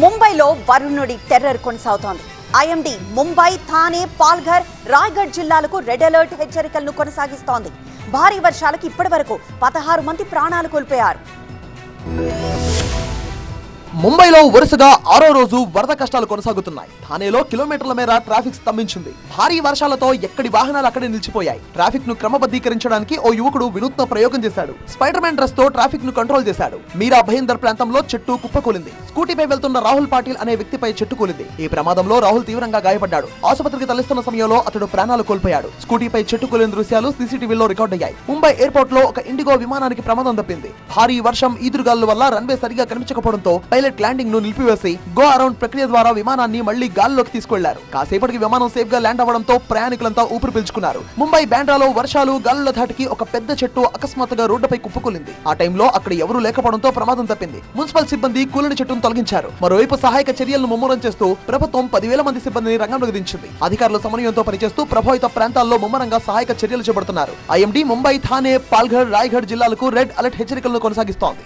ముంబైలో వరుణుడి టెర్రర్ కొనసాగుతోంది. ఐఎండీ ముంబై, థానే, పాల్ఘర్, రాయ్గఢ్ జిల్లాలకు రెడ్ అలర్ట్ హెచ్చరికలను కొనసాగిస్తోంది. భారీ వర్షాలకు ఇప్పటివరకు 16 మంది ప్రాణాలు కోల్పోయారు. ముంబైలో వరుసగా 6వ రోజు వరద కష్టాలు కొనసాగుతున్నాయి. థానేలో కిలోమీటర్ల మేర ట్రాఫిక్ స్తంభించింది. భారీ వర్షాలతో ఎక్కడి వాహనాలు అక్కడే నిలిచిపోయాయి. ట్రాఫిక్ ను క్రమబద్ధీకరించడానికి ఓ యువకుడు వినూత్న ప్రయోగం చేశాడు. స్పైడర్ మ్యాన్ డ్రెస్ తో ట్రాఫిక్ ను కంట్రోల్ చేశాడు. మీరా భయందర్ ప్రాంతంలో చెట్టు కుప్పకూలింది. స్కూటీపై వెళ్తున్న రాహుల్ పాటిల్ అనే వ్యక్తిపై చెట్టు కూలింది. ఈ ప్రమాదంలో రాహుల్ తీవ్రంగా గాయపడ్డాడు. ఆసుపత్రికి తరలిస్తున్న సమయంలో అతడు ప్రాణాలు కోల్పోయాడు. స్కూటీపై చెట్టు కూలిన దృశ్యాలు సీసీటీవీలో రికార్డయ్యాయి. ముంబై ఎయిర్పోర్ట్ లో ఒక ఇండిగో విమానానికి ప్రమాదం తప్పింది. భారీ వర్షం, ఈదురుగాలుల వల్ల రన్వే సరిగా కనిపించకపోవడంతో పైలట్ ల్యాండింగ్ ను నిలిపివేసి గో అరౌండ్ ప్రక్రియ ద్వారా విమానాన్ని మళ్లీ గాల్లోకి తీసుకెళ్లారు. కాసేపటికి విమానం సేఫ్ గా ల్యాండ్ అవ్వడంతో ప్రయాణికులంతా ఊపిరి పీల్చుకున్నారు. ముంబై బాండ్రాలో వర్షాలు, గాలుల ధాటికి ఒక పెద్ద చెట్టు అకస్మాత్తుగా రోడ్డుపై కుప్పకూలింది. ఆ టైంలో అక్కడ ఎవరూ లేకపోవడంతో ప్రమాదం తప్పింది. మున్సిపల్ సిబ్బంది కూలిన చెట్టును తొలగించారు. మరోవైపు సహాయక చర్యలను ముమ్మరం చేస్తూ ప్రభుత్వం 10,000 మంది సిబ్బందిని రంగంలోకి దించింది. అధికారుల సమన్వయంతో పనిచేస్తూ ప్రభావిత ప్రాంతాల్లో ముమ్మరంగా సహాయక చర్యలు చేపడుతున్నారు. ఐఎండీ ముంబై, థానే, పాల్ఘర్, రాయ్గఢ్ జిల్లాలకు రెడ్ అలర్ట్ హెచ్చరికలను కొనసాగిస్తోంది.